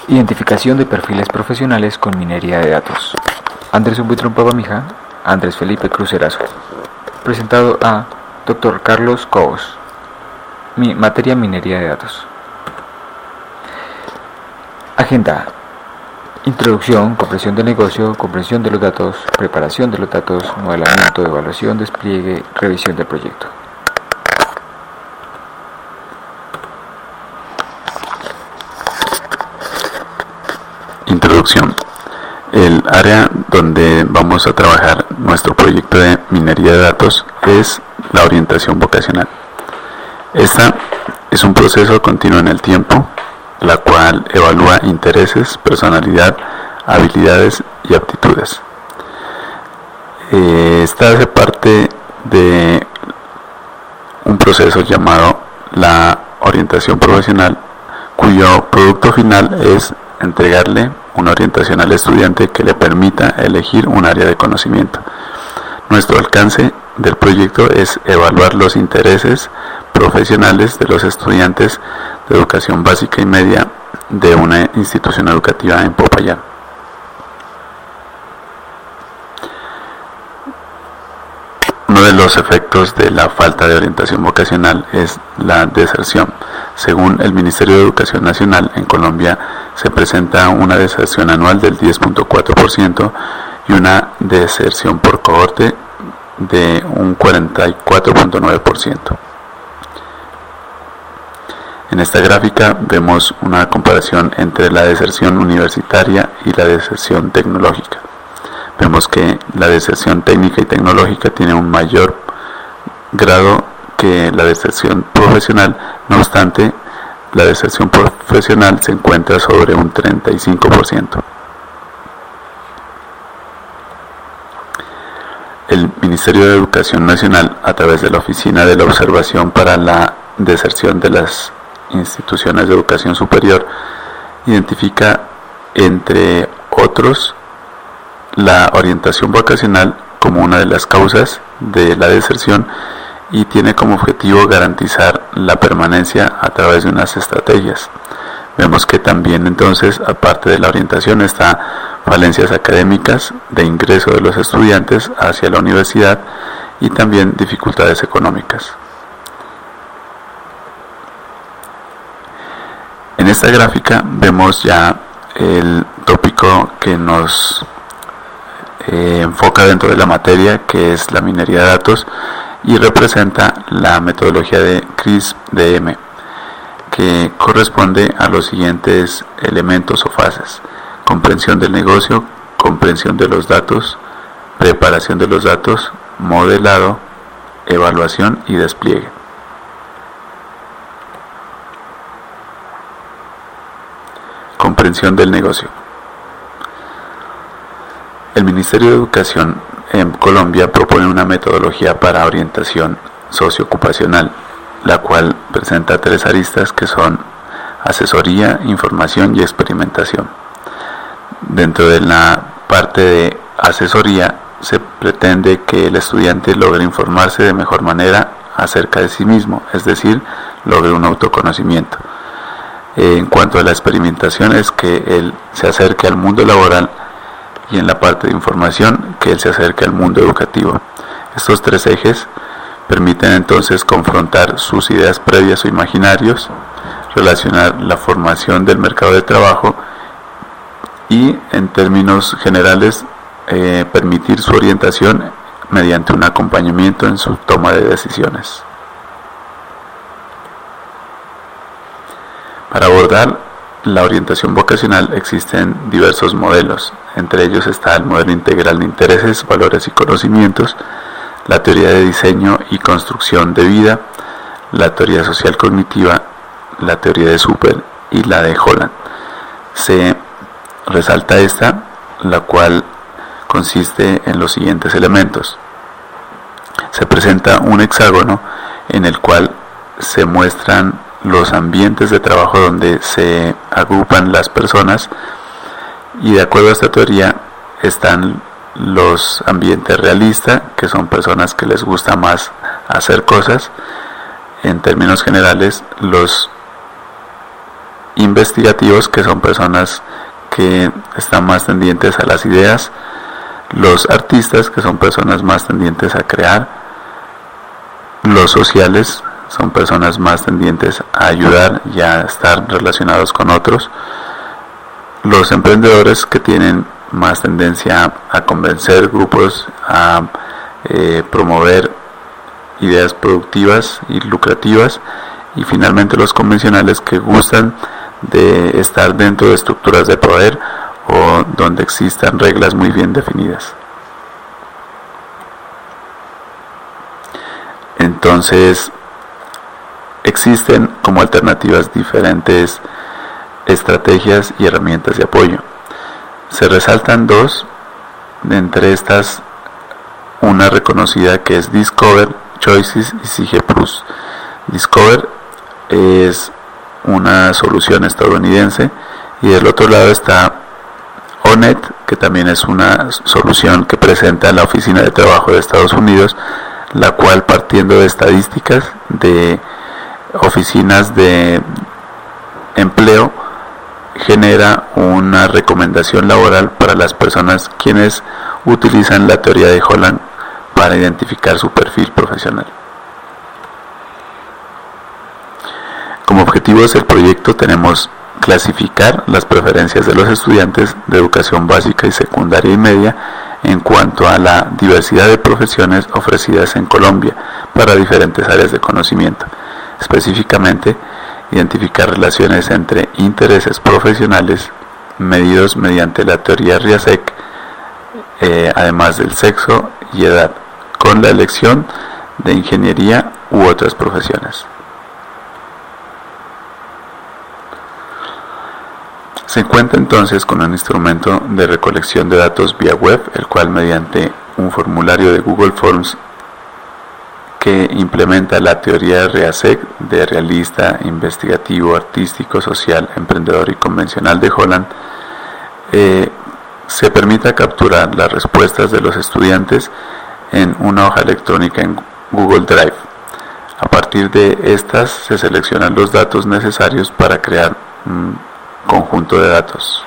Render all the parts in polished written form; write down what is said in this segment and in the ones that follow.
Identificación de perfiles profesionales con minería de datos. Andrés Buitrón Pavamija, Andrés Felipe Crucerazo. Presentado a Dr. Carlos Cobos. Materia minería de datos. Agenda. Introducción, comprensión del negocio, comprensión de los datos, preparación de los datos, modelamiento, evaluación, despliegue, revisión del proyecto. Introducción. El área donde vamos a trabajar nuestro proyecto de minería de datos es la orientación vocacional. Esta es un proceso continuo en el tiempo, la cual evalúa intereses, personalidad, habilidades y aptitudes. Esta hace parte de un proceso llamado la orientación profesional, cuyo producto final es entregarle una orientación al estudiante que le permita elegir un área de conocimiento. Nuestro alcance del proyecto es evaluar los intereses profesionales de los estudiantes de educación básica y media de una institución educativa en Popayán. Uno de los efectos de la falta de orientación vocacional es la deserción. Según el Ministerio de Educación Nacional, en Colombia se presenta una deserción anual del 10.4% y una deserción por cohorte de un 44.9%. En esta gráfica vemos una comparación entre la deserción universitaria y la deserción tecnológica. Vemos que la deserción técnica y tecnológica tiene un mayor grado que la deserción profesional, no obstante, la deserción profesional se encuentra sobre un 35%. El Ministerio de Educación Nacional, a través de la Oficina de la Observación para la Deserción de las Instituciones de Educación Superior, identifica, entre otros, la orientación vocacional como una de las causas de la deserción y tiene como objetivo garantizar la permanencia a través de unas estrategias. Vemos que también entonces, aparte de la orientación, está falencias académicas de ingreso de los estudiantes hacia la universidad y también dificultades económicas. En esta gráfica vemos ya el tópico que nos enfoca dentro de la materia, que es la minería de datos, y representa la metodología de CRISP-DM, que corresponde a los siguientes elementos o fases: comprensión del negocio, comprensión de los datos, preparación de los datos, modelado, evaluación y despliegue. Comprensión del negocio. El Ministerio de Educación en Colombia propone una metodología para orientación socioocupacional, la cual presenta tres aristas que son asesoría, información y experimentación. Dentro de la parte de asesoría se pretende que el estudiante logre informarse de mejor manera acerca de sí mismo, es decir, logre un autoconocimiento. En cuanto a la experimentación, es que él se acerque al mundo laboral, y en la parte de información, que él se acerque al mundo educativo. Estos tres ejes permiten entonces confrontar sus ideas previas o imaginarios, relacionar la formación del mercado de trabajo y, en términos generales, permitir su orientación mediante un acompañamiento en su toma de decisiones. Para abordar la orientación vocacional existen diversos modelos. Entre ellos está el modelo integral de intereses, valores y conocimientos, la teoría de diseño y construcción de vida, la teoría social cognitiva, la teoría de Super y la de Holland. Se resalta esta, la cual consiste en los siguientes elementos. Se presenta un hexágono en el cual se muestran los ambientes de trabajo donde se agrupan las personas, y de acuerdo a esta teoría están los ambientes realistas, que son personas que les gusta más hacer cosas. En términos generales, los investigativos, que son personas que están más tendientes a las ideas, los artistas, que son personas más tendientes a crear, los sociales, son personas más tendientes a ayudar y a estar relacionados con otros, los emprendedores, que tienen más tendencia a convencer grupos, a promover ideas productivas y lucrativas, y finalmente los convencionales, que gustan de estar dentro de estructuras de poder o donde existan reglas muy bien definidas. Entonces, existen como alternativas diferentes estrategias y herramientas de apoyo. Se resaltan dos, de entre estas una reconocida que es Discover, Choices y Sige Plus. Discover es una solución estadounidense y del otro lado está ONET, que también es una solución que presenta la Oficina de Trabajo de Estados Unidos, la cual, partiendo de estadísticas de oficinas de empleo, genera una recomendación laboral para las personas quienes utilizan la teoría de Holland para identificar su perfil profesional. Como objetivos del proyecto tenemos clasificar las preferencias de los estudiantes de educación básica y secundaria y media en cuanto a la diversidad de profesiones ofrecidas en Colombia para diferentes áreas de conocimiento. Específicamente, identificar relaciones entre intereses profesionales medidos mediante la teoría RIASEC, además del sexo y edad, con la elección de ingeniería u otras profesiones. Se cuenta entonces con un instrumento de recolección de datos vía web, el cual, mediante un formulario de Google Forms que implementa la teoría RIASEC de realista, investigativo, artístico, social, emprendedor y convencional de Holland, se permita capturar las respuestas de los estudiantes en una hoja electrónica en Google Drive. A partir de estas se seleccionan los datos necesarios para crear un conjunto de datos.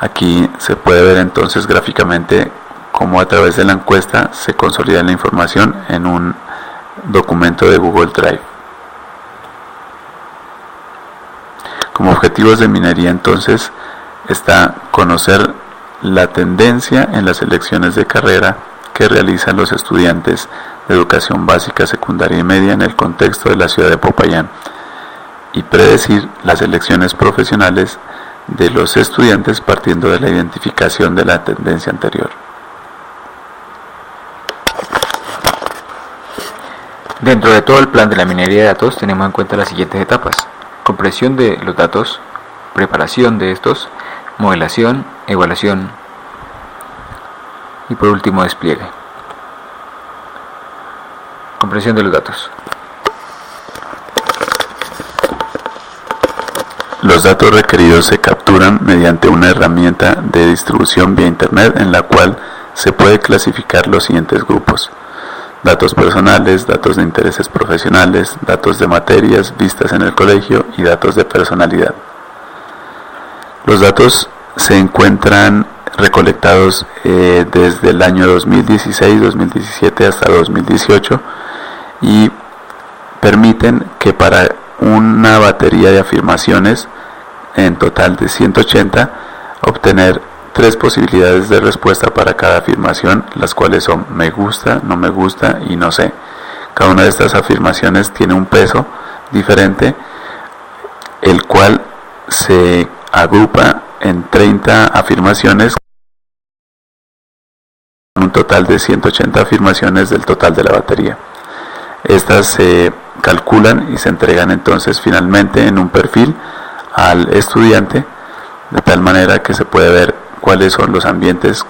Aquí se puede ver entonces gráficamente cómo a través de la encuesta se consolida la información en un documento de Google Drive. Como objetivos de minería entonces está conocer la tendencia en las elecciones de carrera que realizan los estudiantes de educación básica, secundaria y media en el contexto de la ciudad de Popayán, y predecir las elecciones profesionales de los estudiantes partiendo de la identificación de la tendencia anterior. Dentro de todo el plan de la minería de datos tenemos en cuenta las siguientes etapas: compresión de los datos, preparación de estos, modelación, evaluación y por último despliegue. Compresión de los datos. Los datos requeridos se capturan mediante una herramienta de distribución vía Internet en la cual se puede clasificar los siguientes grupos: datos personales, datos de intereses profesionales, datos de materias vistas en el colegio y datos de personalidad. Los datos se encuentran recolectados desde el año 2016, 2017 hasta 2018 y permiten que para una batería de afirmaciones en total de 180 obtener 3 posibilidades de respuesta para cada afirmación, las cuales son me gusta, no me gusta y no sé. Cada una de estas afirmaciones tiene un peso diferente, el cual se agrupa en 30 afirmaciones, un total de 180 afirmaciones del total de la batería. Estas se calculan y se entregan entonces finalmente en un perfil al estudiante, de tal manera que se puede ver cuáles son los ambientes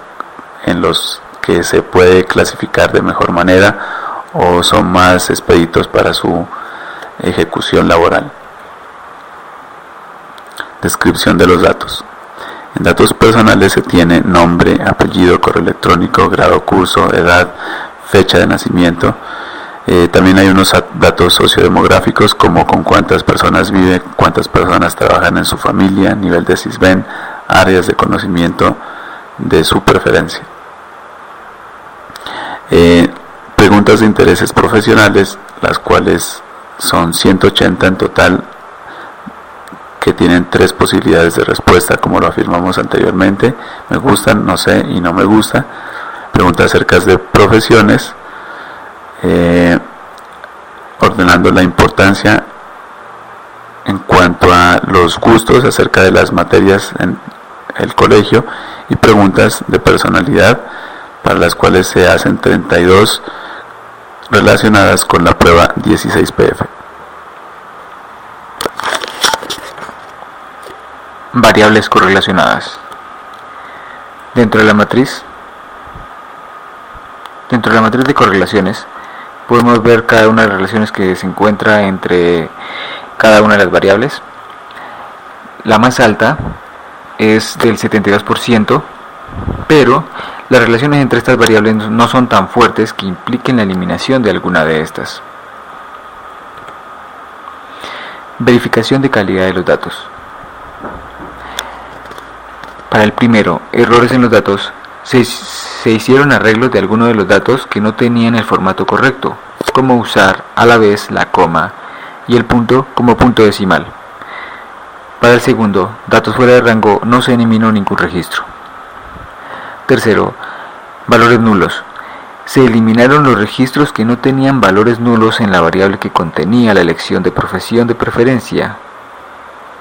en los que se puede clasificar de mejor manera o son más expeditos para su ejecución laboral. Descripción de los datos. En datos personales se tiene nombre, apellido, correo electrónico, grado, curso, edad, fecha de nacimiento. También hay unos datos sociodemográficos como con cuántas personas vive, cuántas personas trabajan en su familia, nivel de SISBEN, áreas de conocimiento de su preferencia. Preguntas de intereses profesionales, las cuales son 180 en total, que tienen 3 posibilidades de respuesta, como lo afirmamos anteriormente: me gustan, no sé y no me gusta. Preguntas acerca de profesiones, ordenando la importancia en cuanto a los gustos acerca de las materias en el colegio, y preguntas de personalidad, para las cuales se hacen 32 relacionadas con la prueba 16PF. Variables correlacionadas. Dentro de la matriz de correlaciones podemos ver cada una de las relaciones que se encuentra entre cada una de las variables. La más alta es del 72%, pero las relaciones entre estas variables no son tan fuertes que impliquen la eliminación de alguna de estas. Verificación de calidad de los datos. Para el primero, errores en los datos, se hicieron arreglos de algunos de los datos que no tenían el formato correcto, como usar a la vez la coma y el punto como punto decimal. Para el segundo, datos fuera de rango, no se eliminó ningún registro. Tercero, valores nulos. Se eliminaron los registros que no tenían valores nulos en la variable que contenía la elección de profesión de preferencia,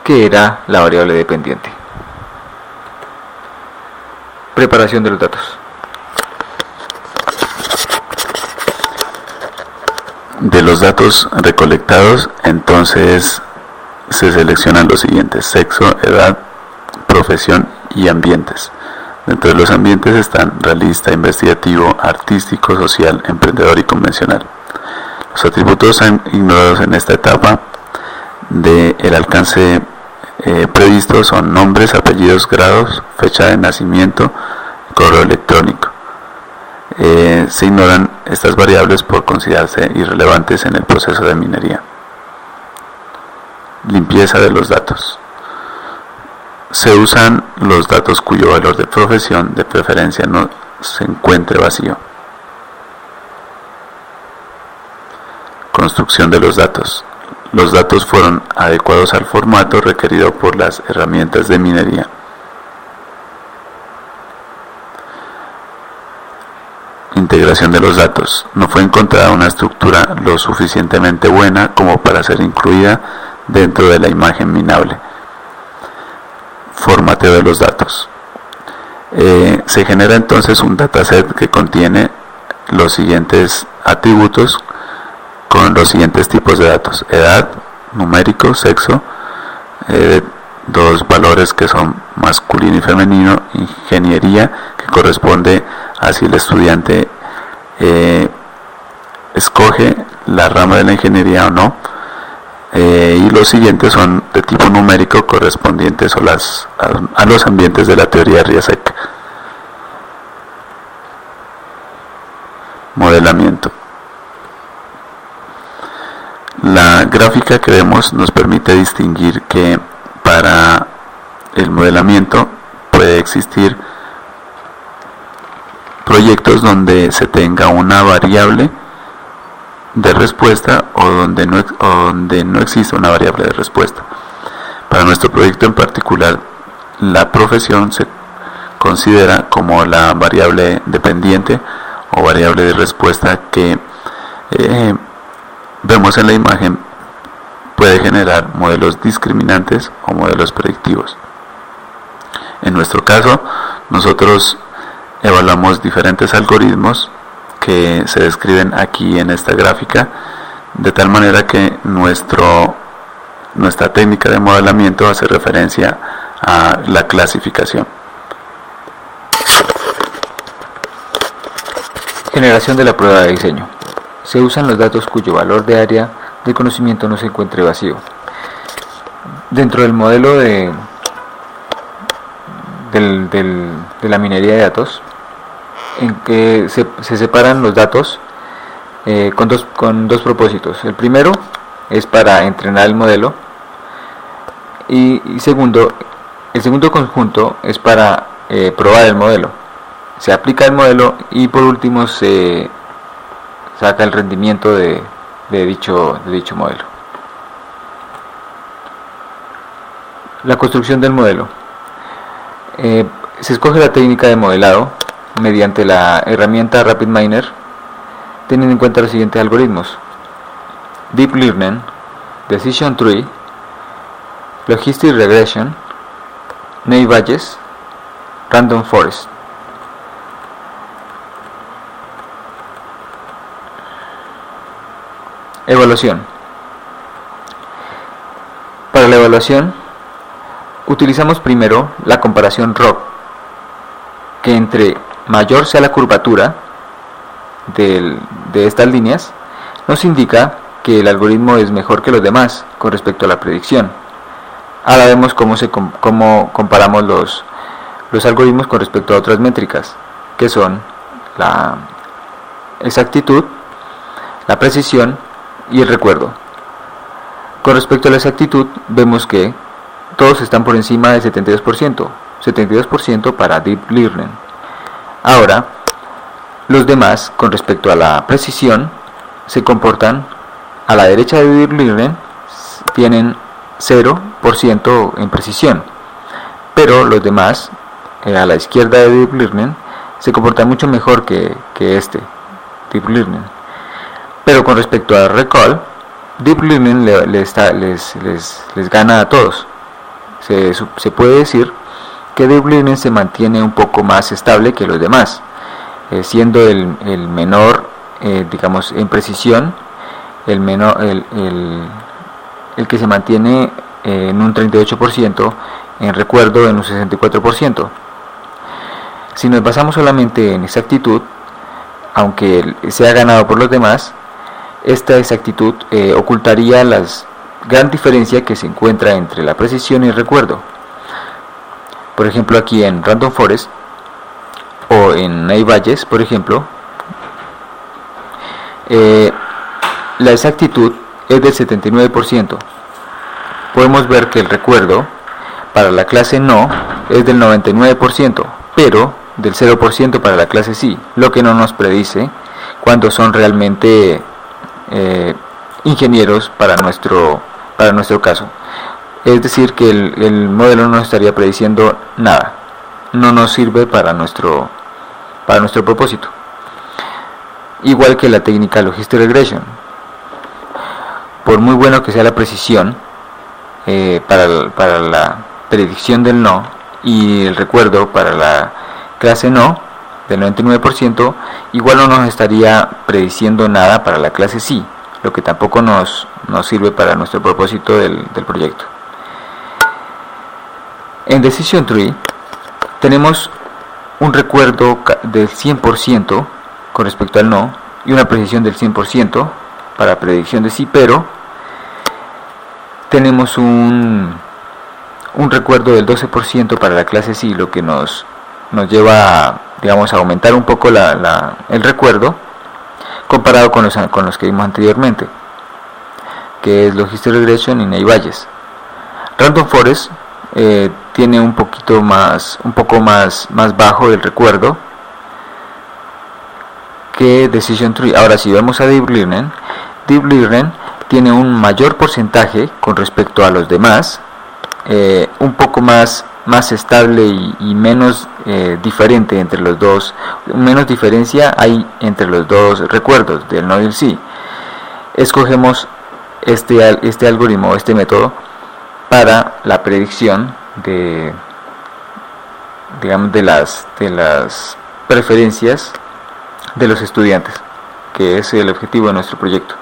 que era la variable dependiente. Preparación de los datos. De los datos recolectados, entonces se seleccionan los siguientes: sexo, edad, profesión y ambientes. Dentro de los ambientes están realista, investigativo, artístico, social, emprendedor y convencional. Los atributos ignorados en esta etapa del alcance previsto son nombres, apellidos, grados, fecha de nacimiento, correo electrónico. Se ignoran estas variables por considerarse irrelevantes en el proceso de minería. Limpieza de los datos. Se usan los datos cuyo valor de profesión de preferencia no se encuentre vacío. Construcción de los datos. Los datos fueron adecuados al formato requerido por las herramientas de minería. Integración de los datos. No fue encontrada una estructura lo suficientemente buena como para ser incluida dentro de la imagen minable. Formateo de los datos. Se genera entonces un dataset que contiene los siguientes atributos con los siguientes tipos de datos: edad, numérico, sexo, 2 valores que son masculino y femenino, ingeniería, que corresponde a si el estudiante escoge la rama de la ingeniería o no, y los siguientes son de tipo numérico, correspondientes a los ambientes de la teoría Riasec. Modelamiento. La gráfica que vemos nos permite distinguir que para el modelamiento puede existir proyectos donde se tenga una variable de respuesta o donde no existe una variable de respuesta. Para nuestro proyecto en particular, la profesión se considera como la variable dependiente o variable de respuesta que vemos en la imagen. Puede generar modelos discriminantes o modelos predictivos. En nuestro caso, nosotros evaluamos diferentes algoritmos que se describen aquí en esta gráfica, de tal manera que nuestra técnica de modelamiento hace referencia a la clasificación. Generación de la prueba de diseño. Se usan los datos cuyo valor de área de conocimiento no se encuentre vacío. Dentro del modelo de la minería de datos, en que se separan los datos con dos propósitos. El primero es para entrenar el modelo y el segundo conjunto es para probar el modelo. Se aplica el modelo y por último se saca el rendimiento de dicho modelo. La construcción del modelo. Se escoge la técnica de modelado mediante la herramienta RapidMiner, teniendo en cuenta los siguientes algoritmos: Deep Learning, Decision Tree, Logistic Regression, Naive-Bayes, Random Forest. Evaluación. Para la evaluación utilizamos primero la comparación ROC, que entre mayor sea la curvatura de estas líneas, nos indica que el algoritmo es mejor que los demás con respecto a la predicción. Ahora vemos cómo comparamos los algoritmos con respecto a otras métricas, que son la exactitud, la precisión y el recuerdo. Con respecto a la exactitud, vemos que todos están por encima del 72% para Deep Learning. Ahora, los demás, con respecto a la precisión, se comportan a la derecha de Deep Learning, tienen 0% en precisión, pero los demás, a la izquierda de Deep Learning, se comportan mucho mejor que Deep Learning. Pero con respecto a Recall, Deep Learning les gana a todos. Se puede decir que Deep Learning se mantiene un poco más estable que los demás, siendo el menor, digamos, en precisión, el que se mantiene en un 38%, en recuerdo en un 64%. Si nos basamos solamente en exactitud, aunque sea ganado por los demás, esta exactitud ocultaría la gran diferencia que se encuentra entre la precisión y el recuerdo. Por ejemplo, aquí en Random Forest o en Naive-Bayes, por ejemplo, la exactitud es del 79%. Podemos ver que el recuerdo para la clase no es del 99%, pero del 0% para la clase sí, lo que no nos predice cuando son realmente ingenieros para nuestro caso. Es decir, que el modelo no estaría prediciendo nada, no nos sirve para nuestro propósito. Igual que la técnica Logistic Regression, por muy bueno que sea la precisión para la predicción del no y el recuerdo para la clase no del 99%, igual no nos estaría prediciendo nada para la clase sí, lo que tampoco nos sirve para nuestro propósito del proyecto. En Decision Tree tenemos un recuerdo del 100% con respecto al no y una precisión del 100% para predicción de sí, pero tenemos un recuerdo del 12% para la clase sí, lo que nos lleva a, digamos, a aumentar un poco el recuerdo comparado con los que vimos anteriormente, que es Logistic Regression y Naive-Bayes. Random Forest tiene un poco más bajo el recuerdo que Decision Tree. Ahora, si vemos a Deep Learning tiene un mayor porcentaje con respecto a los demás, un poco más estable y menos diferente entre los dos, menos diferencia hay entre los dos recuerdos del no y el sí. Escogemos este algoritmo, este método, para la predicción de las preferencias de los estudiantes, que es el objetivo de nuestro proyecto.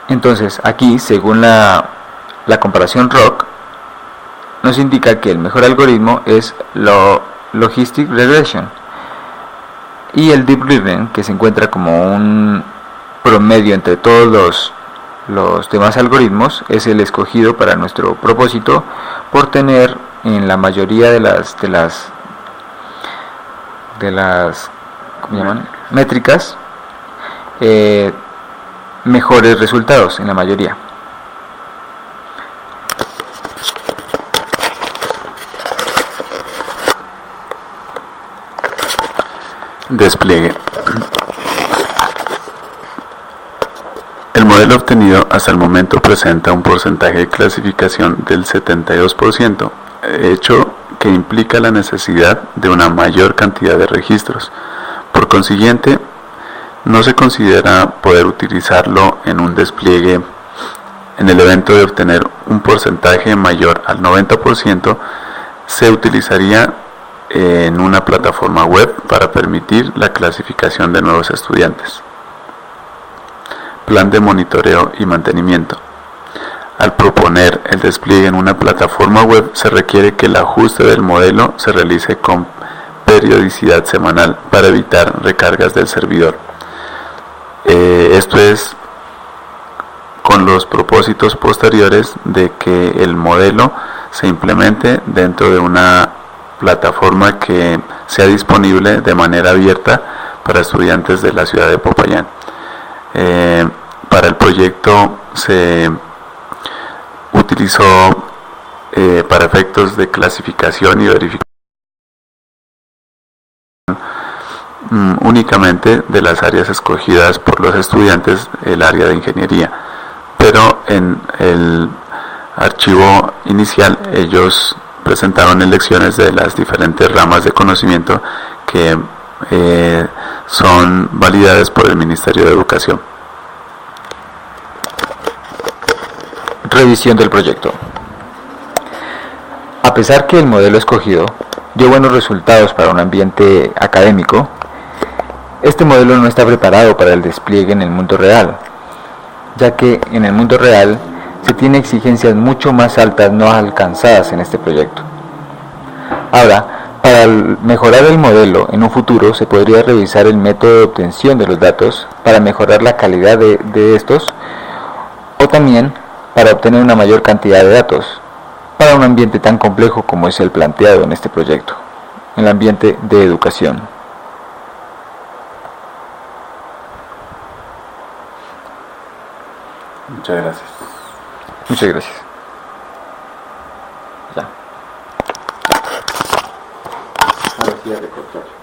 Entonces, aquí, según la comparación ROC, nos indica que el mejor algoritmo es Logistic Regression, y el Deep Learning, que se encuentra como un promedio entre todos los demás algoritmos, es el escogido para nuestro propósito por tener en la mayoría de ¿cómo llaman? Métricas, mejores resultados en la mayoría. Despliegue. El modelo obtenido hasta el momento presenta un porcentaje de clasificación del 72%, hecho que implica la necesidad de una mayor cantidad de registros. Por consiguiente, no se considera poder utilizarlo en un despliegue. En el evento de obtener un porcentaje mayor al 90%, se utilizaría en una plataforma web para permitir la clasificación de nuevos estudiantes. Plan de monitoreo y mantenimiento. Al proponer el despliegue en una plataforma web, se requiere que el ajuste del modelo se realice con periodicidad semanal para evitar recargas del servidor. Esto es con los propósitos posteriores de que el modelo se implemente dentro de una plataforma que sea disponible de manera abierta para estudiantes de la ciudad de Popayán. Para el proyecto se utilizó para efectos de clasificación y verificación únicamente de las áreas escogidas por los estudiantes, el área de ingeniería, pero en el archivo inicial ellos presentaron elecciones de las diferentes ramas de conocimiento que son validadas por el Ministerio de Educación. Revisión del proyecto. A pesar que el modelo escogido dio buenos resultados para un ambiente académico, este modelo no está preparado para el despliegue en el mundo real, ya que en el mundo real se tiene exigencias mucho más altas no alcanzadas en este proyecto. Ahora, para mejorar el modelo en un futuro se podría revisar el método de obtención de los datos para mejorar la calidad de estos, o también para obtener una mayor cantidad de datos para un ambiente tan complejo como es el planteado en este proyecto, el ambiente de educación. Muchas gracias. Muchas gracias. Ya. Ahora sí, a recortar.